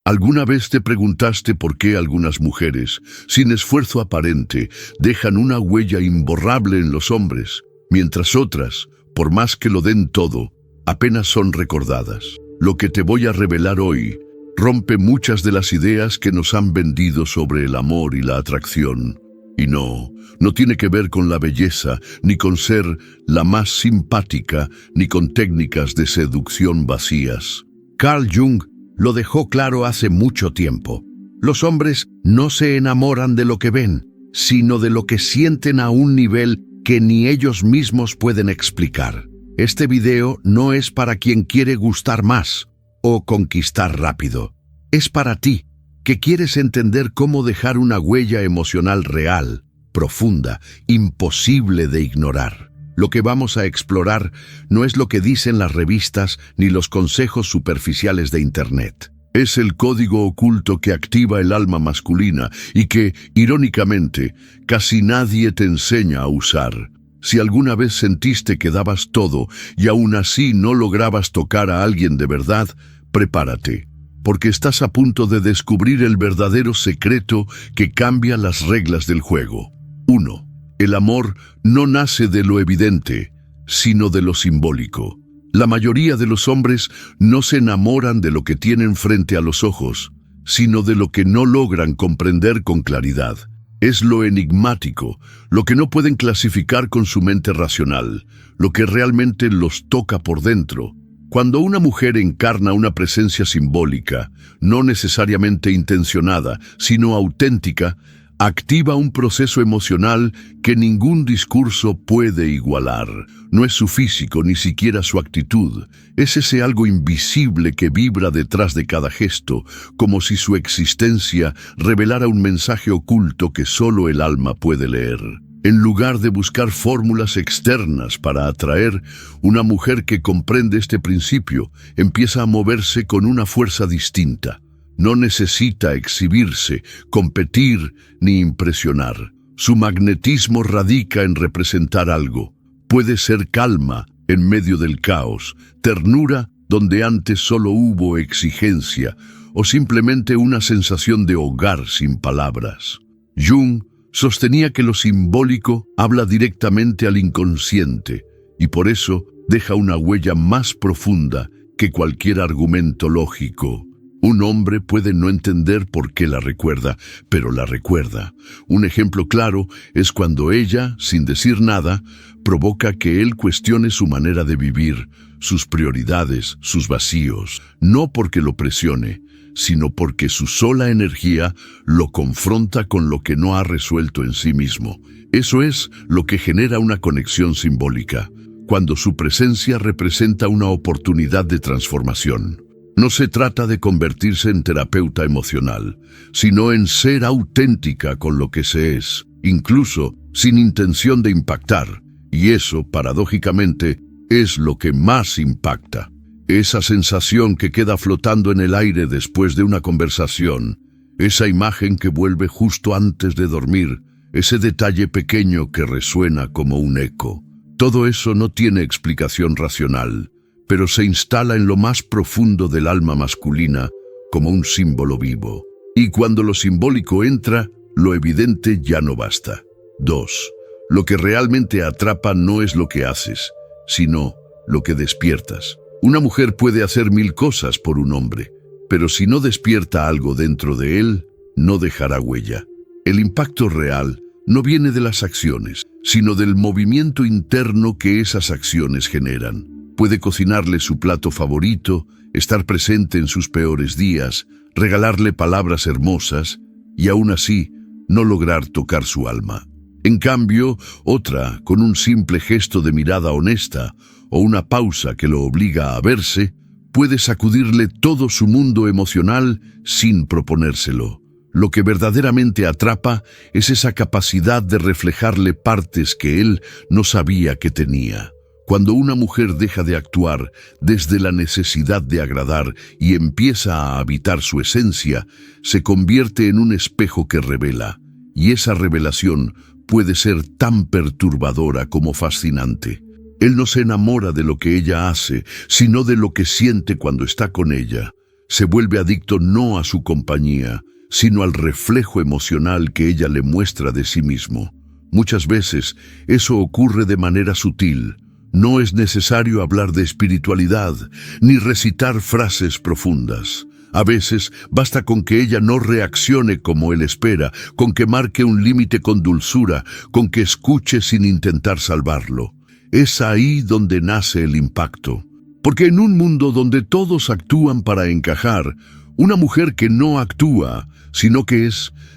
¿Alguna vez te preguntaste por qué algunas mujeres, sin esfuerzo aparente, dejan una huella imborrable en los hombres, mientras otras, por más que lo den todo, apenas son recordadas? Lo que te voy a revelar hoy rompe muchas de las ideas que nos han vendido sobre el amor y la atracción. Y no tiene que ver con la belleza, ni con ser la más simpática, ni con técnicas de seducción vacías. Carl Jung lo dejó claro hace mucho tiempo. Los hombres no se enamoran de lo que ven, sino de lo que sienten a un nivel que ni ellos mismos pueden explicar. Este video no es para quien quiere gustar más o conquistar rápido. Es para ti, que quieres entender cómo dejar una huella emocional real, profunda, imposible de ignorar. Lo que vamos a explorar no es lo que dicen las revistas ni los consejos superficiales de Internet. Es el código oculto que activa el alma masculina y que, irónicamente, casi nadie te enseña a usar. Si alguna vez sentiste que dabas todo y aún así no lograbas tocar a alguien de verdad, prepárate, porque estás a punto de descubrir el verdadero secreto que cambia las reglas del juego. 1. El amor no nace de lo evidente, sino de lo simbólico. La mayoría de los hombres no se enamoran de lo que tienen frente a los ojos, sino de lo que no logran comprender con claridad. Es lo enigmático, lo que no pueden clasificar con su mente racional, lo que realmente los toca por dentro. Cuando una mujer encarna una presencia simbólica, no necesariamente intencionada, sino auténtica, activa un proceso emocional que ningún discurso puede igualar. No es su físico, ni siquiera su actitud. Es ese algo invisible que vibra detrás de cada gesto, como si su existencia revelara un mensaje oculto que solo el alma puede leer. En lugar de buscar fórmulas externas para atraer, una mujer que comprende este principio empieza a moverse con una fuerza distinta. No necesita exhibirse, competir ni impresionar. Su magnetismo radica en representar algo. Puede ser calma en medio del caos, ternura donde antes solo hubo exigencia, o simplemente una sensación de hogar sin palabras. Jung sostenía que lo simbólico habla directamente al inconsciente y por eso deja una huella más profunda que cualquier argumento lógico. Un hombre puede no entender por qué la recuerda, pero la recuerda. Un ejemplo claro es cuando ella, sin decir nada, provoca que él cuestione su manera de vivir, sus prioridades, sus vacíos, no porque lo presione, sino porque su sola energía lo confronta con lo que no ha resuelto en sí mismo. Eso es lo que genera una conexión simbólica, cuando su presencia representa una oportunidad de transformación. No se trata de convertirse en terapeuta emocional, sino en ser auténtica con lo que se es, incluso sin intención de impactar. Y eso, paradójicamente, es lo que más impacta. Esa sensación que queda flotando en el aire después de una conversación, esa imagen que vuelve justo antes de dormir, ese detalle pequeño que resuena como un eco. Todo eso no tiene explicación racional, pero se instala en lo más profundo del alma masculina como un símbolo vivo. Y cuando lo simbólico entra, lo evidente ya no basta. 2. Lo que realmente atrapa no es lo que haces, sino lo que despiertas. Una mujer puede hacer 1000 cosas por un hombre, pero si no despierta algo dentro de él, no dejará huella. El impacto real no viene de las acciones, sino del movimiento interno que esas acciones generan. Puede cocinarle su plato favorito, estar presente en sus peores días, regalarle palabras hermosas y aún así no lograr tocar su alma. En cambio, otra, con un simple gesto de mirada honesta o una pausa que lo obliga a verse, puede sacudirle todo su mundo emocional sin proponérselo. Lo que verdaderamente atrapa es esa capacidad de reflejarle partes que él no sabía que tenía. Cuando una mujer deja de actuar desde la necesidad de agradar y empieza a habitar su esencia, se convierte en un espejo que revela, y esa revelación puede ser tan perturbadora como fascinante. Él no se enamora de lo que ella hace, sino de lo que siente cuando está con ella. se vuelve adicto no a su compañía, sino al reflejo emocional que ella le muestra de sí mismo. Muchas veces eso ocurre de manera sutil. No es necesario hablar de espiritualidad, ni recitar frases profundas. A veces basta con que ella no reaccione como él espera, con que marque un límite con dulzura, con que escuche sin intentar salvarlo. Es ahí donde nace el impacto. Porque en un mundo donde todos actúan para encajar, una mujer que no actúa, sino que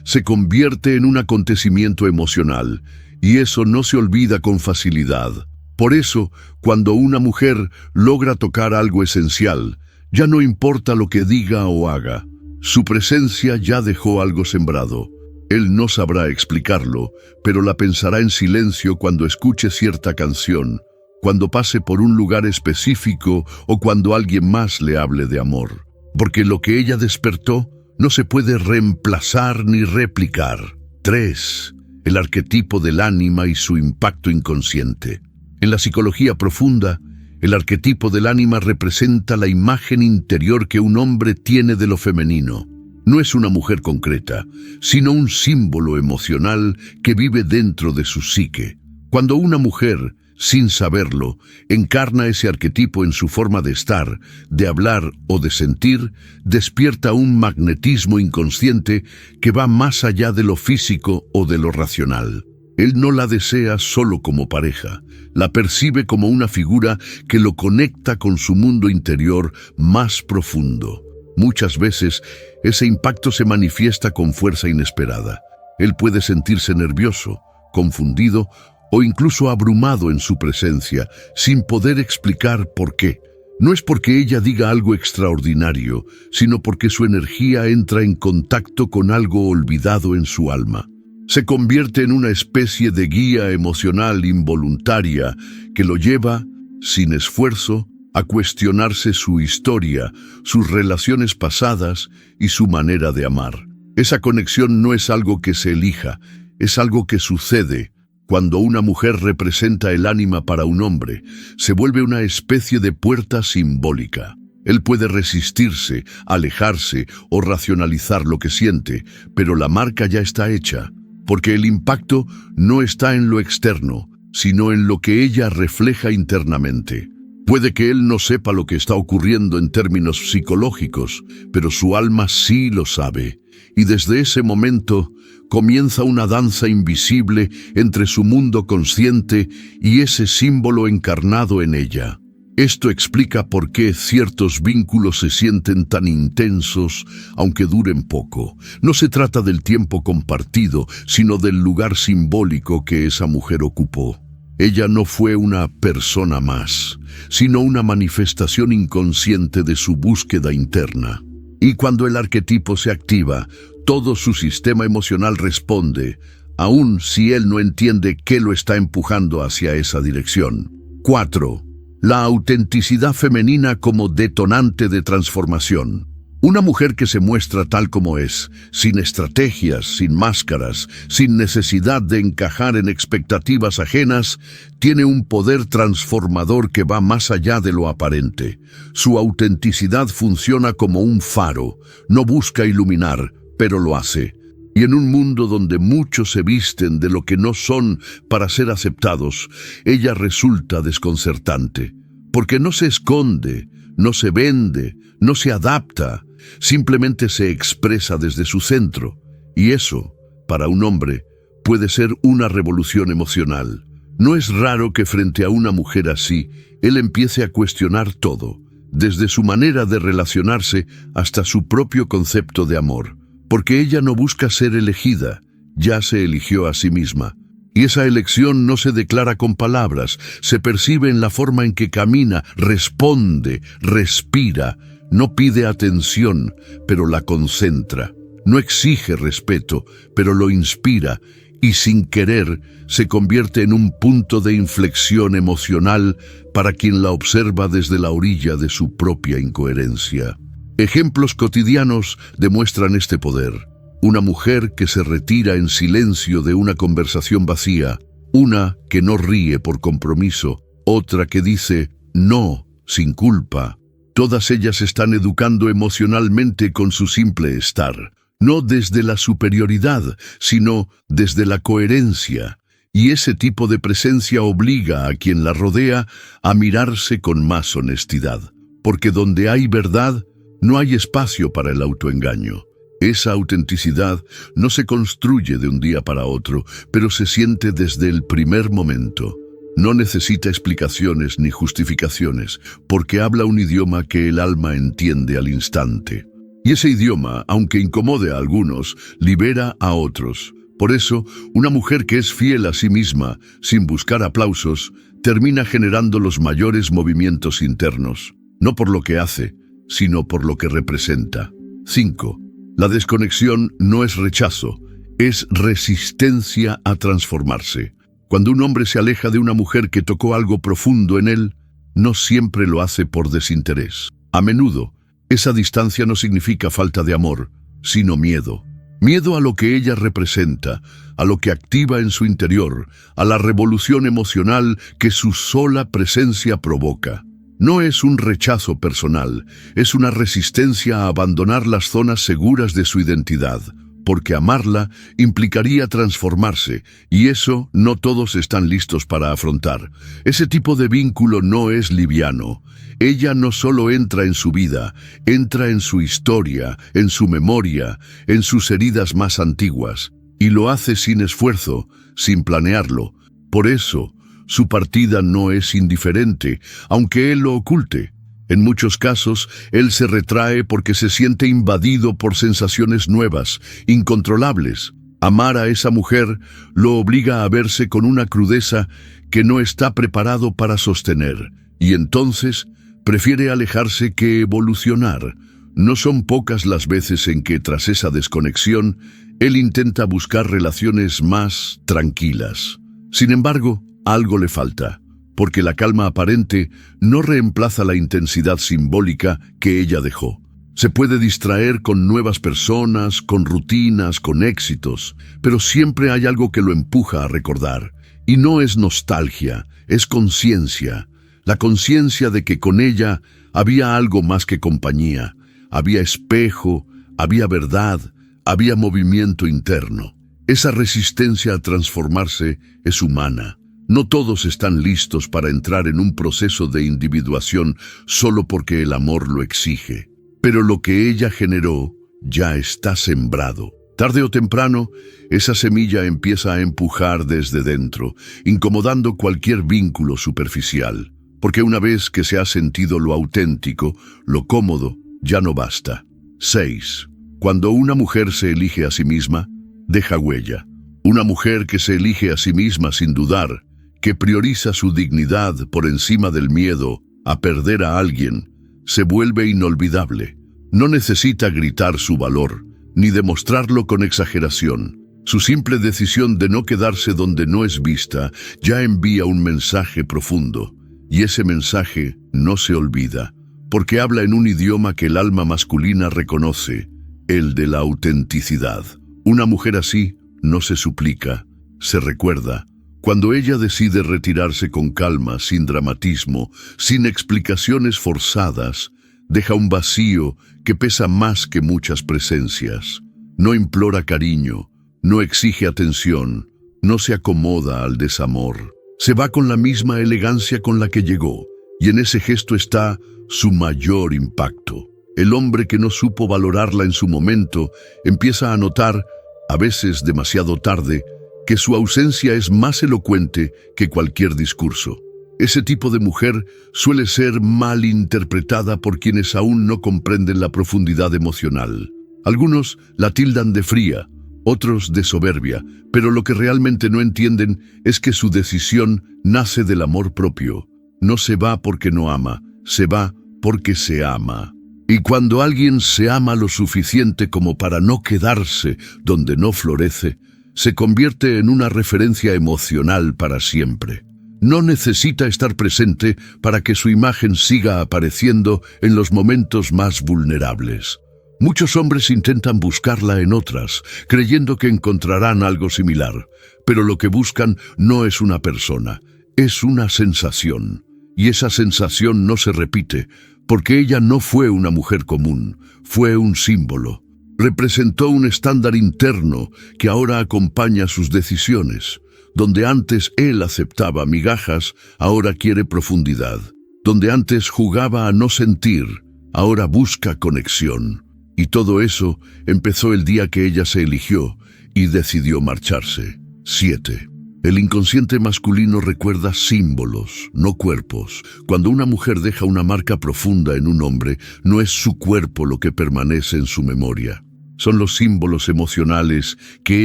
se convierte en un acontecimiento emocional, y eso no se olvida con facilidad. Por eso, cuando una mujer logra tocar algo esencial, ya no importa lo que diga o haga. Su presencia ya dejó algo sembrado. Él no sabrá explicarlo, pero la pensará en silencio cuando escuche cierta canción, cuando pase por un lugar específico o cuando alguien más le hable de amor. Porque lo que ella despertó no se puede reemplazar ni replicar. 3. El arquetipo del ánima y su impacto inconsciente. En la psicología profunda, el arquetipo del ánima representa la imagen interior que un hombre tiene de lo femenino. No es una mujer concreta, sino un símbolo emocional que vive dentro de su psique. Cuando una mujer, sin saberlo, encarna ese arquetipo en su forma de estar, de hablar o de sentir, despierta un magnetismo inconsciente que va más allá de lo físico o de lo racional. Él no la desea solo como pareja, la percibe como una figura que lo conecta con su mundo interior más profundo. Muchas veces, ese impacto se manifiesta con fuerza inesperada. Él puede sentirse nervioso, confundido o incluso abrumado en su presencia, sin poder explicar por qué. No es porque ella diga algo extraordinario, sino porque su energía entra en contacto con algo olvidado en su alma. Se convierte en una especie de guía emocional involuntaria que lo lleva, sin esfuerzo, a cuestionarse su historia, sus relaciones pasadas y su manera de amar. Esa conexión no es algo que se elija, es algo que sucede. Cuando una mujer representa el ánima para un hombre, se vuelve una especie de puerta simbólica. Él puede resistirse, alejarse o racionalizar lo que siente, pero la marca ya está hecha, porque el impacto no está en lo externo, sino en lo que ella refleja internamente. Puede que él no sepa lo que está ocurriendo en términos psicológicos, pero su alma sí lo sabe, y desde ese momento comienza una danza invisible entre su mundo consciente y ese símbolo encarnado en ella. Esto explica por qué ciertos vínculos se sienten tan intensos, aunque duren poco. No se trata del tiempo compartido, sino del lugar simbólico que esa mujer ocupó. Ella no fue una persona más, sino una manifestación inconsciente de su búsqueda interna. Y cuando el arquetipo se activa, todo su sistema emocional responde, aun si él no entiende qué lo está empujando hacia esa dirección. 4. La autenticidad femenina como detonante de transformación. Una mujer que se muestra tal como es, sin estrategias, sin máscaras, sin necesidad de encajar en expectativas ajenas, tiene un poder transformador que va más allá de lo aparente. Su autenticidad funciona como un faro, no busca iluminar, pero lo hace. Y en un mundo donde muchos se visten de lo que no son para ser aceptados, ella resulta desconcertante, porque no se esconde, no se vende, no se adapta, simplemente se expresa desde su centro. Y eso, para un hombre, puede ser una revolución emocional. No es raro que frente a una mujer así, él empiece a cuestionar todo, desde su manera de relacionarse hasta su propio concepto de amor. Porque ella no busca ser elegida, ya se eligió a sí misma. Y esa elección no se declara con palabras, se percibe en la forma en que camina, responde, respira, no pide atención, pero la concentra. No exige respeto, pero lo inspira, y sin querer se convierte en un punto de inflexión emocional para quien la observa desde la orilla de su propia incoherencia. Ejemplos cotidianos demuestran este poder. Una mujer que se retira en silencio de una conversación vacía, una que no ríe por compromiso, otra que dice no sin culpa. Todas ellas están educando emocionalmente con su simple estar, no desde la superioridad, sino desde la coherencia. Y ese tipo de presencia obliga a quien la rodea a mirarse con más honestidad, porque donde hay verdad, no hay espacio para el autoengaño. Esa autenticidad no se construye de un día para otro, pero se siente desde el primer momento. No necesita explicaciones ni justificaciones, porque habla un idioma que el alma entiende al instante. Y ese idioma, aunque incomode a algunos, libera a otros. Por eso, una mujer que es fiel a sí misma, sin buscar aplausos, termina generando los mayores movimientos internos, no por lo que hace, sino por lo que representa. 5. La desconexión no es rechazo, es resistencia a transformarse. Cuando un hombre se aleja de una mujer que tocó algo profundo en él, no siempre lo hace por desinterés. A menudo, esa distancia no significa falta de amor, sino miedo. Miedo a lo que ella representa, a lo que activa en su interior, a la revolución emocional que su sola presencia provoca. No es un rechazo personal, es una resistencia a abandonar las zonas seguras de su identidad, porque amarla implicaría transformarse, y eso no todos están listos para afrontar. Ese tipo de vínculo no es liviano. Ella no solo entra en su vida, entra en su historia, en su memoria, en sus heridas más antiguas, y lo hace sin esfuerzo, sin planearlo. Por eso, su partida no es indiferente, aunque él lo oculte. En muchos casos, él se retrae porque se siente invadido por sensaciones nuevas, incontrolables. Amar a esa mujer lo obliga a verse con una crudeza que no está preparado para sostener, y entonces prefiere alejarse que evolucionar. No son pocas las veces en que, tras esa desconexión, él intenta buscar relaciones más tranquilas. Sin embargo, algo le falta, porque la calma aparente no reemplaza la intensidad simbólica que ella dejó. Se puede distraer con nuevas personas, con rutinas, con éxitos, pero siempre hay algo que lo empuja a recordar. Y no es nostalgia, es conciencia. La conciencia de que con ella había algo más que compañía. Había espejo, había verdad, había movimiento interno. Esa resistencia a transformarse es humana. No todos están listos para entrar en un proceso de individuación solo porque el amor lo exige. Pero lo que ella generó ya está sembrado. Tarde o temprano, esa semilla empieza a empujar desde dentro, incomodando cualquier vínculo superficial. Porque una vez que se ha sentido lo auténtico, lo cómodo, ya no basta. 6. Cuando una mujer se elige a sí misma, deja huella. Una mujer que se elige a sí misma sin dudar, que prioriza su dignidad por encima del miedo a perder a alguien, se vuelve inolvidable. No necesita gritar su valor, ni demostrarlo con exageración. Su simple decisión de no quedarse donde no es vista ya envía un mensaje profundo, y ese mensaje no se olvida, porque habla en un idioma que el alma masculina reconoce, el de la autenticidad. Una mujer así no se suplica, se recuerda. Cuando ella decide retirarse con calma, sin dramatismo, sin explicaciones forzadas, deja un vacío que pesa más que muchas presencias. No implora cariño, no exige atención, no se acomoda al desamor. Se va con la misma elegancia con la que llegó, y en ese gesto está su mayor impacto. El hombre que no supo valorarla en su momento empieza a notar, a veces demasiado tarde, que su ausencia es más elocuente que cualquier discurso. Ese tipo de mujer suele ser mal interpretada por quienes aún no comprenden la profundidad emocional. Algunos la tildan de fría, otros de soberbia, pero lo que realmente no entienden es que su decisión nace del amor propio. No se va porque no ama, se va porque se ama. Y cuando alguien se ama lo suficiente como para no quedarse donde no florece, se convierte en una referencia emocional para siempre. No necesita estar presente para que su imagen siga apareciendo en los momentos más vulnerables. Muchos hombres intentan buscarla en otras, creyendo que encontrarán algo similar, pero lo que buscan no es una persona, es una sensación. Y esa sensación no se repite, porque ella no fue una mujer común, fue un símbolo. Representó un estándar interno que ahora acompaña sus decisiones. Donde antes él aceptaba migajas, ahora quiere profundidad. Donde antes jugaba a no sentir, ahora busca conexión. Y todo eso empezó el día que ella se eligió y decidió marcharse. 7. El inconsciente masculino recuerda símbolos, no cuerpos. Cuando una mujer deja una marca profunda en un hombre, no es su cuerpo lo que permanece en su memoria. Son los símbolos emocionales que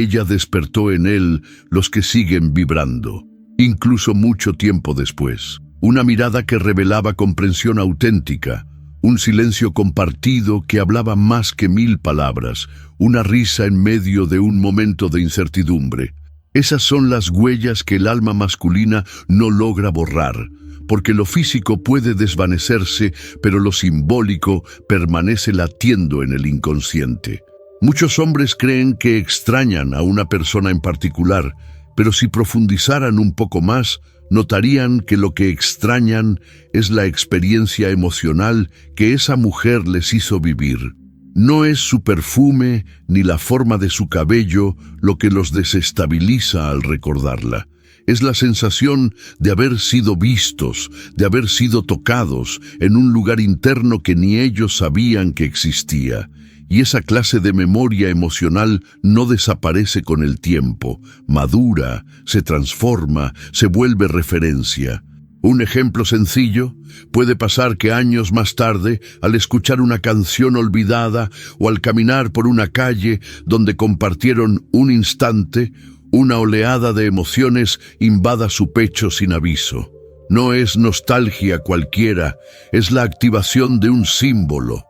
ella despertó en él los que siguen vibrando, incluso mucho tiempo después. Una mirada que revelaba comprensión auténtica, un silencio compartido que hablaba más que 1000 palabras, una risa en medio de un momento de incertidumbre. Esas son las huellas que el alma masculina no logra borrar, porque lo físico puede desvanecerse, pero lo simbólico permanece latiendo en el inconsciente. Muchos hombres creen que extrañan a una persona en particular, pero si profundizaran un poco más, notarían que lo que extrañan es la experiencia emocional que esa mujer les hizo vivir. No es su perfume ni la forma de su cabello lo que los desestabiliza al recordarla. Es la sensación de haber sido vistos, de haber sido tocados en un lugar interno que ni ellos sabían que existía. Y esa clase de memoria emocional no desaparece con el tiempo, madura, se transforma, se vuelve referencia. Un ejemplo sencillo, puede pasar que años más tarde, al escuchar una canción olvidada o al caminar por una calle donde compartieron un instante, una oleada de emociones invada su pecho sin aviso. No es nostalgia cualquiera, es la activación de un símbolo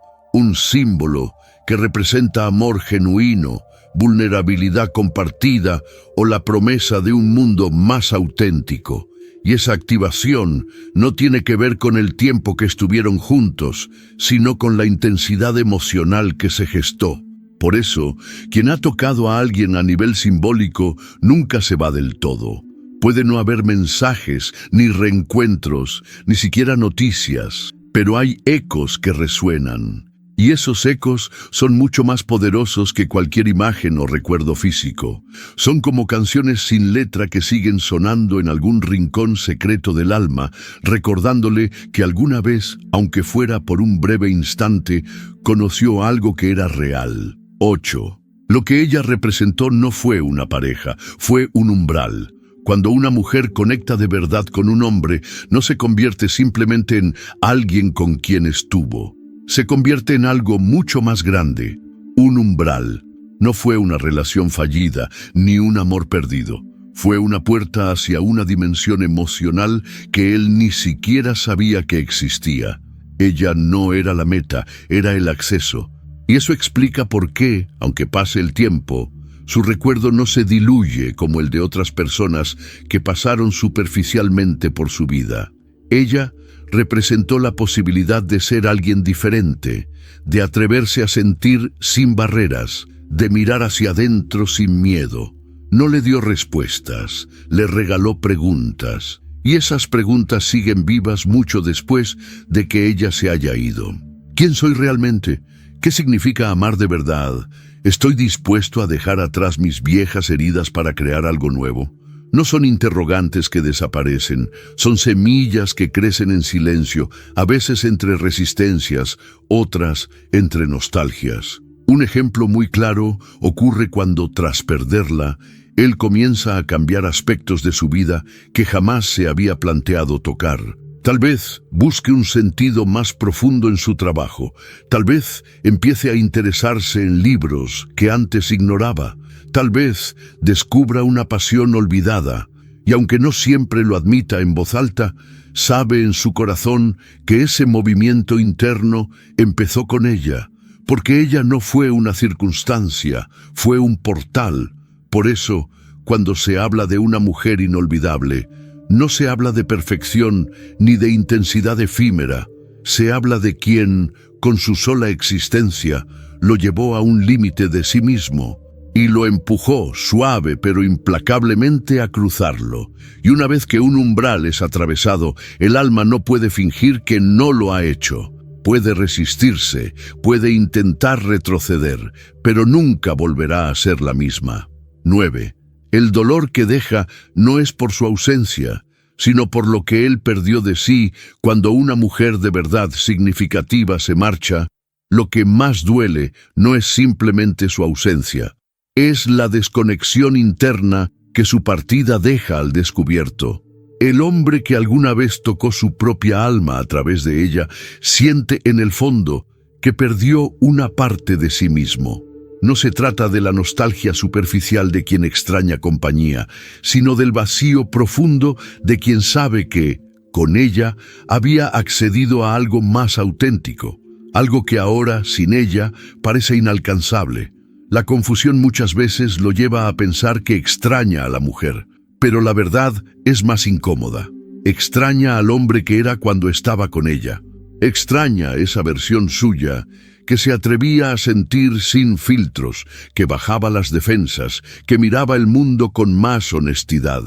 que representa amor genuino, vulnerabilidad compartida o la promesa de un mundo más auténtico. Y esa activación no tiene que ver con el tiempo que estuvieron juntos, sino con la intensidad emocional que se gestó. Por eso, quien ha tocado a alguien a nivel simbólico nunca se va del todo. Puede no haber mensajes, ni reencuentros, ni siquiera noticias, pero hay ecos que resuenan. Y esos ecos son mucho más poderosos que cualquier imagen o recuerdo físico. Son como canciones sin letra que siguen sonando en algún rincón secreto del alma, recordándole que alguna vez, aunque fuera por un breve instante, conoció algo que era real. 8. Lo que ella representó no fue una pareja, fue un umbral. Cuando una mujer conecta de verdad con un hombre, no se convierte simplemente en alguien con quien estuvo. Se convierte en algo mucho más grande, un umbral. No fue una relación fallida, ni un amor perdido. Fue una puerta hacia una dimensión emocional que él ni siquiera sabía que existía. Ella no era la meta, era el acceso. Y eso explica por qué, aunque pase el tiempo, su recuerdo no se diluye como el de otras personas que pasaron superficialmente por su vida. Ella representó la posibilidad de ser alguien diferente, de atreverse a sentir sin barreras, de mirar hacia adentro sin miedo. No le dio respuestas, le regaló preguntas, y esas preguntas siguen vivas mucho después de que ella se haya ido. ¿Quién soy realmente? ¿Qué significa amar de verdad? ¿Estoy dispuesto a dejar atrás mis viejas heridas para crear algo nuevo? No son interrogantes que desaparecen, son semillas que crecen en silencio, a veces entre resistencias, otras entre nostalgias. Un ejemplo muy claro ocurre cuando, tras perderla, él comienza a cambiar aspectos de su vida que jamás se había planteado tocar. Tal vez busque un sentido más profundo en su trabajo, tal vez empiece a interesarse en libros que antes ignoraba. Tal vez descubra una pasión olvidada, y aunque no siempre lo admita en voz alta, sabe en su corazón que ese movimiento interno empezó con ella, porque ella no fue una circunstancia, fue un portal. Por eso, cuando se habla de una mujer inolvidable, no se habla de perfección ni de intensidad efímera, se habla de quien, con su sola existencia, lo llevó a un límite de sí mismo, y lo empujó, suave pero implacablemente, a cruzarlo. Y una vez que un umbral es atravesado, el alma no puede fingir que no lo ha hecho. Puede resistirse, puede intentar retroceder, pero nunca volverá a ser la misma. 9. El dolor que deja no es por su ausencia, sino por lo que él perdió de sí cuando una mujer de verdad significativa se marcha. Lo que más duele no es simplemente su ausencia, es la desconexión interna que su partida deja al descubierto. El hombre que alguna vez tocó su propia alma a través de ella siente en el fondo que perdió una parte de sí mismo. No se trata de la nostalgia superficial de quien extraña compañía, sino del vacío profundo de quien sabe que, con ella, había accedido a algo más auténtico, algo que ahora, sin ella, parece inalcanzable. La confusión muchas veces lo lleva a pensar que extraña a la mujer, pero la verdad es más incómoda. Extraña al hombre que era cuando estaba con ella. Extraña esa versión suya que se atrevía a sentir sin filtros, que bajaba las defensas, que miraba el mundo con más honestidad.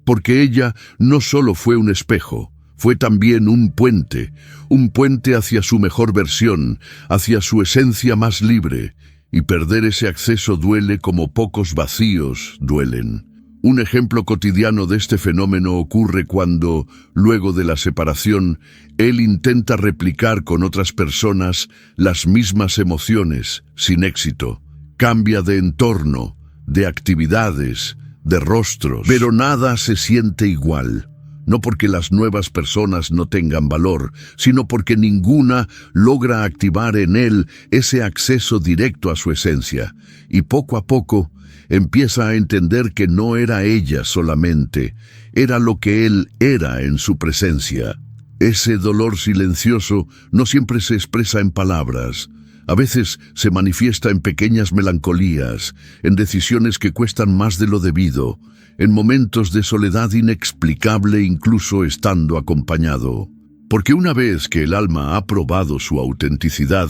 Porque ella no solo fue un espejo, fue también un puente hacia su mejor versión, hacia su esencia más libre, y perder ese acceso duele como pocos vacíos duelen. Un ejemplo cotidiano de este fenómeno ocurre cuando, luego de la separación, él intenta replicar con otras personas las mismas emociones, sin éxito. Cambia de entorno, de actividades, de rostros, pero nada se siente igual. No porque las nuevas personas no tengan valor, sino porque ninguna logra activar en él ese acceso directo a su esencia. Y poco a poco, empieza a entender que no era ella solamente, era lo que él era en su presencia. Ese dolor silencioso no siempre se expresa en palabras. A veces se manifiesta en pequeñas melancolías, en decisiones que cuestan más de lo debido, en momentos de soledad inexplicable incluso estando acompañado. Porque una vez que el alma ha probado su autenticidad,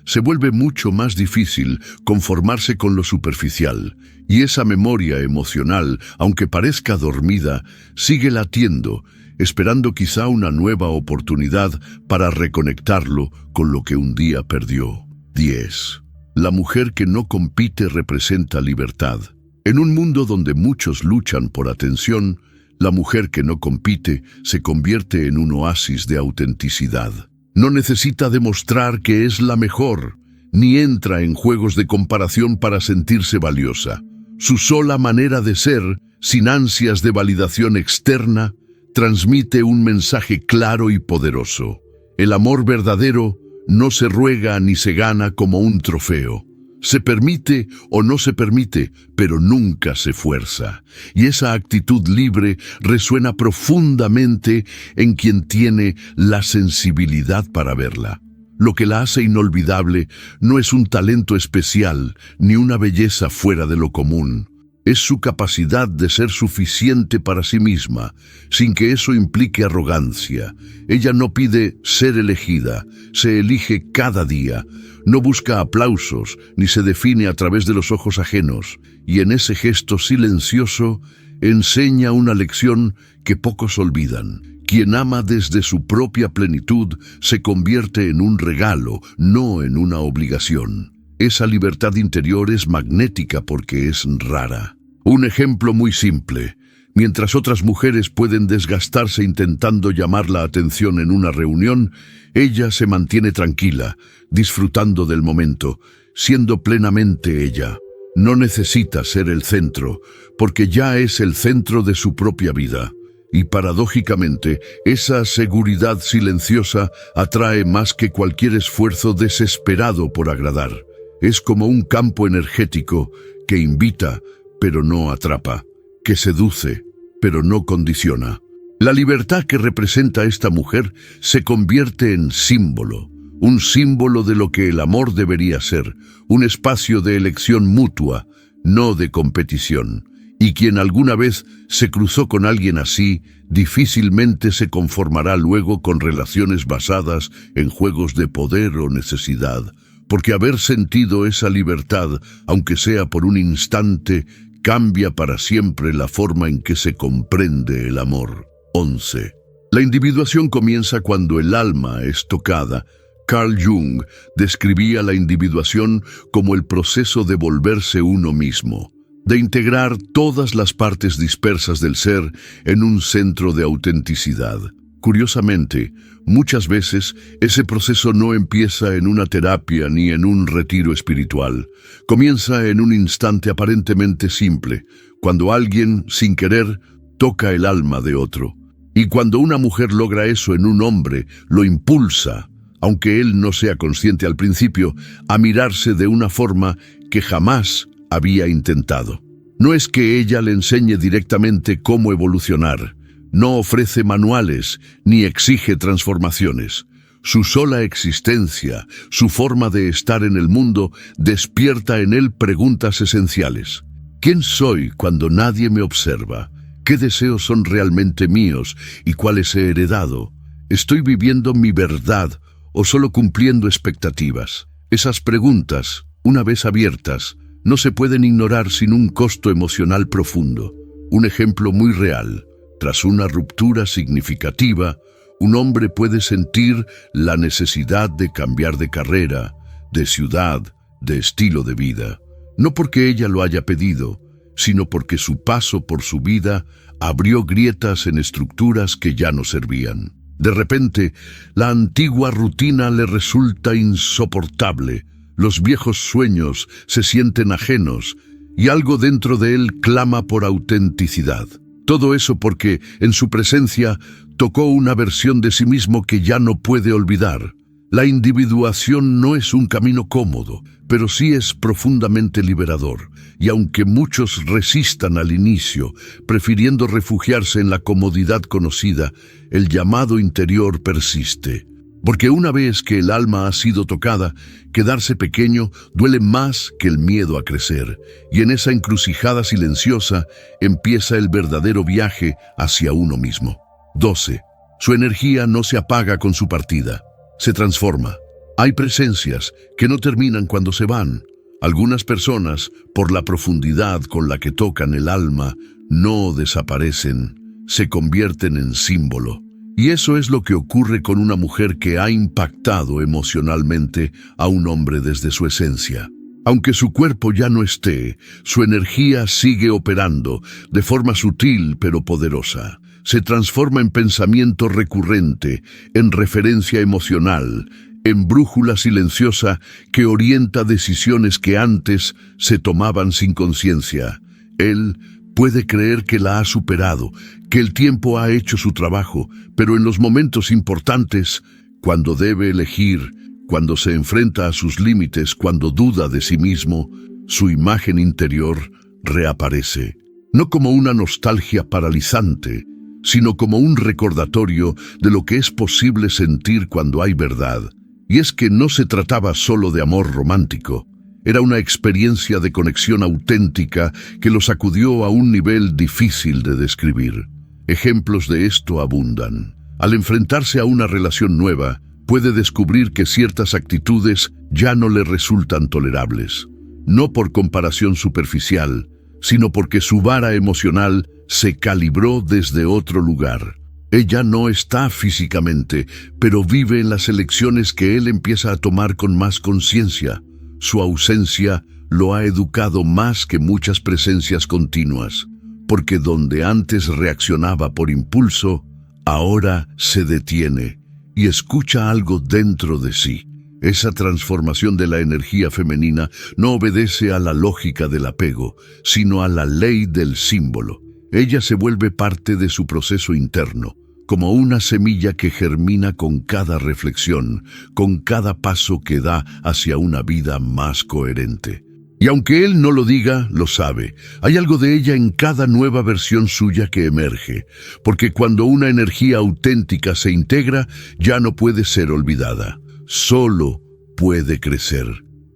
se vuelve mucho más difícil conformarse con lo superficial, y esa memoria emocional, aunque parezca dormida, sigue latiendo, esperando quizá una nueva oportunidad para reconectarlo con lo que un día perdió. 10. La mujer que no compite representa libertad. En un mundo donde muchos luchan por atención, la mujer que no compite se convierte en un oasis de autenticidad. No necesita demostrar que es la mejor, ni entra en juegos de comparación para sentirse valiosa. Su sola manera de ser, sin ansias de validación externa, transmite un mensaje claro y poderoso. El amor verdadero no se ruega ni se gana como un trofeo. Se permite o no se permite, pero nunca se fuerza. Y esa actitud libre resuena profundamente en quien tiene la sensibilidad para verla. Lo que la hace inolvidable no es un talento especial ni una belleza fuera de lo común. Es su capacidad de ser suficiente para sí misma, sin que eso implique arrogancia. Ella no pide ser elegida, se elige cada día. No busca aplausos, ni se define a través de los ojos ajenos. Y en ese gesto silencioso, enseña una lección que pocos olvidan. Quien ama desde su propia plenitud se convierte en un regalo, no en una obligación. Esa libertad interior es magnética porque es rara. Un ejemplo muy simple. Mientras otras mujeres pueden desgastarse intentando llamar la atención en una reunión, ella se mantiene tranquila, disfrutando del momento, siendo plenamente ella. No necesita ser el centro, porque ya es el centro de su propia vida. Y paradójicamente, esa seguridad silenciosa atrae más que cualquier esfuerzo desesperado por agradar. Es como un campo energético que invita, pero no atrapa, que seduce, pero no condiciona. La libertad que representa esta mujer se convierte en símbolo, un símbolo de lo que el amor debería ser, un espacio de elección mutua, no de competición. Y quien alguna vez se cruzó con alguien así, difícilmente se conformará luego con relaciones basadas en juegos de poder o necesidad, porque haber sentido esa libertad, aunque sea por un instante, cambia para siempre la forma en que se comprende el amor. 11. La individuación comienza cuando el alma es tocada, Carl Jung describía la individuación como el proceso de volverse uno mismo, de integrar todas las partes dispersas del ser en un centro de autenticidad. Curiosamente, muchas veces ese proceso no empieza en una terapia ni en un retiro espiritual. Comienza en un instante aparentemente simple, cuando alguien, sin querer, toca el alma de otro. Y cuando una mujer logra eso en un hombre, lo impulsa, aunque él no sea consciente al principio, a mirarse de una forma que jamás había intentado. No es que ella le enseñe directamente cómo evolucionar. No ofrece manuales ni exige transformaciones. Su sola existencia, su forma de estar en el mundo, despierta en él preguntas esenciales. ¿Quién soy cuando nadie me observa? ¿Qué deseos son realmente míos y cuáles he heredado? ¿Estoy viviendo mi verdad o solo cumpliendo expectativas? Esas preguntas, una vez abiertas, no se pueden ignorar sin un costo emocional profundo. Un ejemplo muy real. Tras una ruptura significativa, un hombre puede sentir la necesidad de cambiar de carrera, de ciudad, de estilo de vida. No porque ella lo haya pedido, sino porque su paso por su vida abrió grietas en estructuras que ya no servían. De repente, la antigua rutina le resulta insoportable. Los viejos sueños se sienten ajenos y algo dentro de él clama por autenticidad. Todo eso porque, en su presencia, tocó una versión de sí mismo que ya no puede olvidar. La individuación no es un camino cómodo, pero sí es profundamente liberador. Y aunque muchos resistan al inicio, prefiriendo refugiarse en la comodidad conocida, el llamado interior persiste. Porque una vez que el alma ha sido tocada, quedarse pequeño duele más que el miedo a crecer, y en esa encrucijada silenciosa empieza el verdadero viaje hacia uno mismo. 12. Su energía no se apaga con su partida, se transforma. Hay presencias que no terminan cuando se van. Algunas personas, por la profundidad con la que tocan el alma, no desaparecen, se convierten en símbolo. Y eso es lo que ocurre con una mujer que ha impactado emocionalmente a un hombre desde su esencia. Aunque su cuerpo ya no esté, su energía sigue operando de forma sutil pero poderosa. Se transforma en pensamiento recurrente, en referencia emocional, en brújula silenciosa que orienta decisiones que antes se tomaban sin conciencia. Él puede creer que la ha superado, que el tiempo ha hecho su trabajo, pero en los momentos importantes, cuando debe elegir, cuando se enfrenta a sus límites, cuando duda de sí mismo, su imagen interior reaparece. No como una nostalgia paralizante, sino como un recordatorio de lo que es posible sentir cuando hay verdad. Y es que no se trataba solo de amor romántico. Era una experiencia de conexión auténtica que lo sacudió a un nivel difícil de describir. Ejemplos de esto abundan. Al enfrentarse a una relación nueva, puede descubrir que ciertas actitudes ya no le resultan tolerables. No por comparación superficial, sino porque su vara emocional se calibró desde otro lugar. Ella no está físicamente, pero vive en las elecciones que él empieza a tomar con más conciencia. Su ausencia lo ha educado más que muchas presencias continuas, porque donde antes reaccionaba por impulso, ahora se detiene y escucha algo dentro de sí. Esa transformación de la energía femenina no obedece a la lógica del apego, sino a la ley del símbolo. Ella se vuelve parte de su proceso interno, como una semilla que germina con cada reflexión, con cada paso que da hacia una vida más coherente. Y aunque él no lo diga, lo sabe. Hay algo de ella en cada nueva versión suya que emerge, porque cuando una energía auténtica se integra, ya no puede ser olvidada. Solo puede crecer.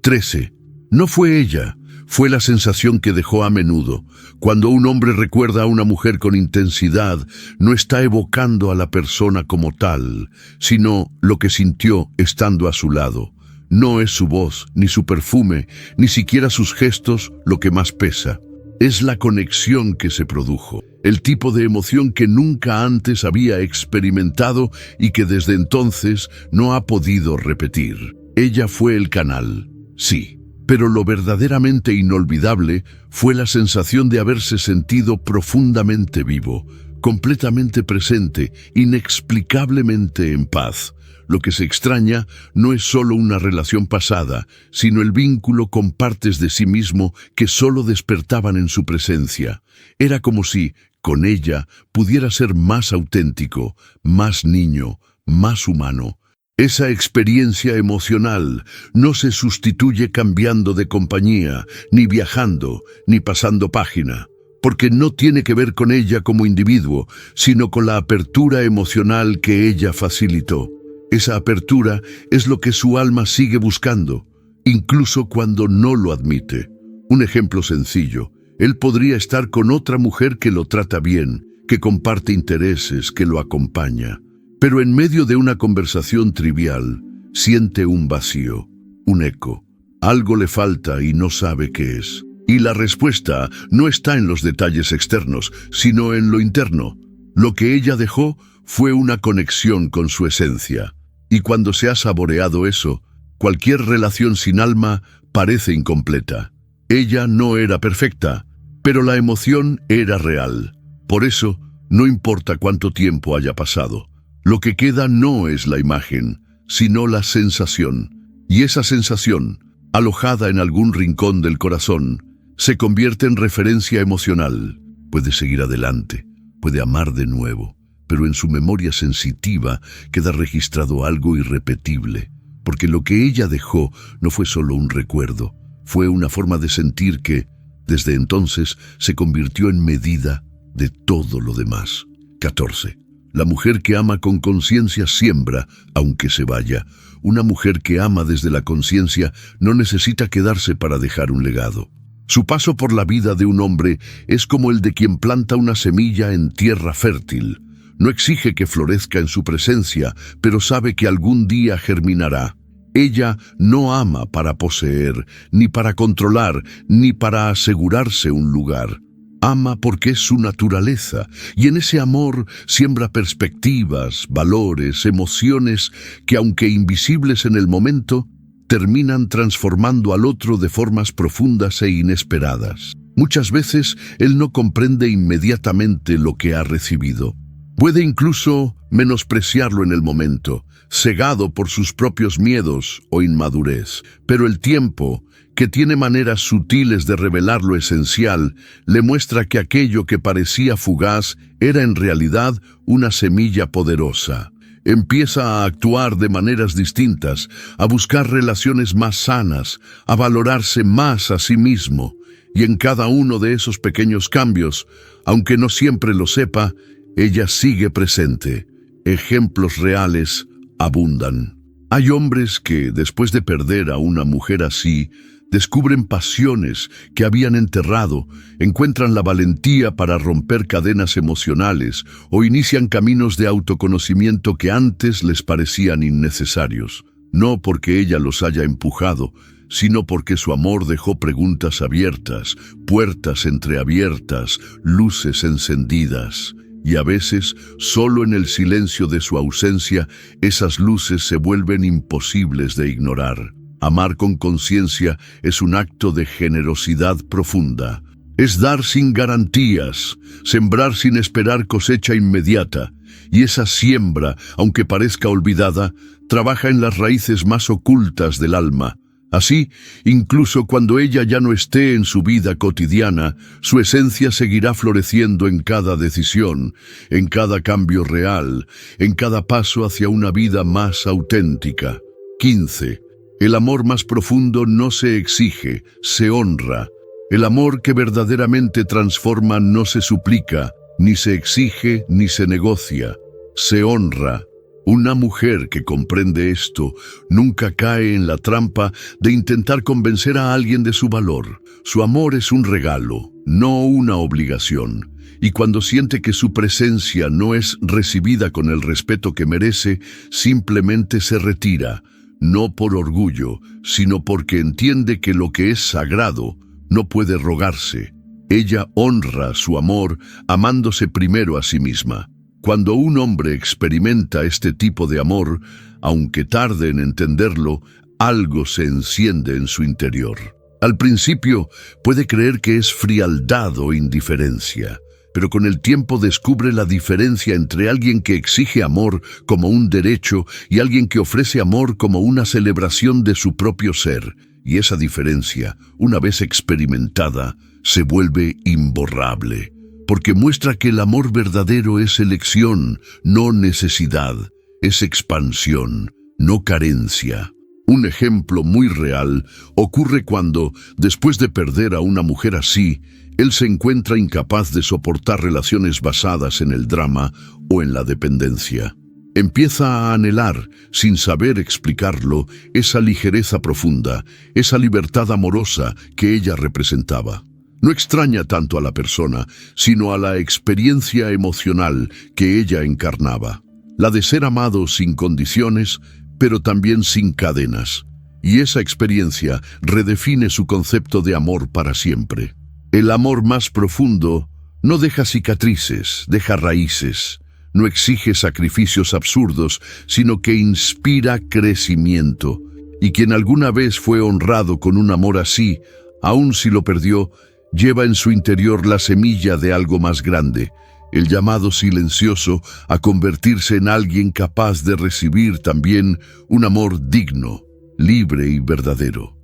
13. No fue ella, fue la sensación que dejó a menudo. Cuando un hombre recuerda a una mujer con intensidad, no está evocando a la persona como tal, sino lo que sintió estando a su lado. No es su voz, ni su perfume, ni siquiera sus gestos lo que más pesa. Es la conexión que se produjo. el tipo de emoción que nunca antes había experimentado y que desde entonces no ha podido repetir. Ella fue el canal, sí, pero lo verdaderamente inolvidable fue la sensación de haberse sentido profundamente vivo, completamente presente, inexplicablemente en paz. Lo que se extraña no es solo una relación pasada, sino el vínculo con partes de sí mismo que solo despertaban en su presencia. Era como si, con ella, pudiera ser más auténtico, más niño, más humano. Esa experiencia emocional no se sustituye cambiando de compañía, ni viajando, ni pasando página, porque no tiene que ver con ella como individuo, sino con la apertura emocional que ella facilitó. Esa apertura es lo que su alma sigue buscando, incluso cuando no lo admite. Un ejemplo sencillo: él podría estar con otra mujer que lo trata bien, que comparte intereses, que lo acompaña. Pero en medio de una conversación trivial, siente un vacío, un eco. Algo le falta y no sabe qué es. Y la respuesta no está en los detalles externos, sino en lo interno. Lo que ella dejó fue una conexión con su esencia. Y cuando se ha saboreado eso, cualquier relación sin alma parece incompleta. Ella no era perfecta, pero la emoción era real. Por eso, no importa cuánto tiempo haya pasado, lo que queda no es la imagen, sino la sensación. Y esa sensación, alojada en algún rincón del corazón, se convierte en referencia emocional. Puede seguir adelante, puede amar de nuevo, pero en su memoria sensitiva queda registrado algo irrepetible, porque lo que ella dejó no fue solo un recuerdo, fue una forma de sentir que, desde entonces, se convirtió en medida de todo lo demás. 14. La mujer que ama con conciencia siembra, aunque se vaya. Una mujer que ama desde la conciencia no necesita quedarse para dejar un legado. Su paso por la vida de un hombre es como el de quien planta una semilla en tierra fértil. No exige que florezca en su presencia, pero sabe que algún día germinará. Ella no ama para poseer, ni para controlar, ni para asegurarse un lugar. Ama porque es su naturaleza, y en ese amor siembra perspectivas, valores, emociones que, aunque invisibles en el momento, terminan transformando al otro de formas profundas e inesperadas. Muchas veces él no comprende inmediatamente lo que ha recibido. Puede incluso menospreciarlo en el momento, cegado por sus propios miedos o inmadurez. Pero el tiempo, que tiene maneras sutiles de revelar lo esencial, le muestra que aquello que parecía fugaz era en realidad una semilla poderosa. Empieza a actuar de maneras distintas, a buscar relaciones más sanas, a valorarse más a sí mismo. Y en cada uno de esos pequeños cambios, aunque no siempre lo sepa, ella sigue presente. Ejemplos reales abundan. Hay hombres que, después de perder a una mujer así, descubren pasiones que habían enterrado, encuentran la valentía para romper cadenas emocionales o inician caminos de autoconocimiento que antes les parecían innecesarios. No porque ella los haya empujado, sino porque su amor dejó preguntas abiertas, puertas entreabiertas, luces encendidas. Y a veces, solo en el silencio de su ausencia, esas luces se vuelven imposibles de ignorar. Amar con conciencia es un acto de generosidad profunda. Es dar sin garantías, sembrar sin esperar cosecha inmediata. Y esa siembra, aunque parezca olvidada, trabaja en las raíces más ocultas del alma. Así, incluso cuando ella ya no esté en su vida cotidiana, su esencia seguirá floreciendo en cada decisión, en cada cambio real, en cada paso hacia una vida más auténtica. 15. El amor más profundo no se exige, se honra. El amor que verdaderamente transforma no se suplica, ni se exige, ni se negocia. Se honra. Una mujer que comprende esto nunca cae en la trampa de intentar convencer a alguien de su valor. Su amor es un regalo, no una obligación. Y cuando siente que su presencia no es recibida con el respeto que merece, simplemente se retira, no por orgullo, sino porque entiende que lo que es sagrado no puede rogarse. Ella honra su amor amándose primero a sí misma. Cuando un hombre experimenta este tipo de amor, aunque tarde en entenderlo, algo se enciende en su interior. Al principio puede creer que es frialdad o indiferencia, pero con el tiempo descubre la diferencia entre alguien que exige amor como un derecho y alguien que ofrece amor como una celebración de su propio ser. Y esa diferencia, una vez experimentada, se vuelve imborrable, porque muestra que el amor verdadero es elección, no necesidad, es expansión, no carencia. Un ejemplo muy real ocurre cuando, después de perder a una mujer así, él se encuentra incapaz de soportar relaciones basadas en el drama o en la dependencia. Empieza a anhelar, sin saber explicarlo, esa ligereza profunda, esa libertad amorosa que ella representaba. No extraña tanto a la persona, sino a la experiencia emocional que ella encarnaba. La de ser amado sin condiciones, pero también sin cadenas. Y esa experiencia redefine su concepto de amor para siempre. El amor más profundo no deja cicatrices, deja raíces. No exige sacrificios absurdos, sino que inspira crecimiento. Y quien alguna vez fue honrado con un amor así, aun si lo perdió, lleva en su interior la semilla de algo más grande, el llamado silencioso a convertirse en alguien capaz de recibir también un amor digno, libre y verdadero.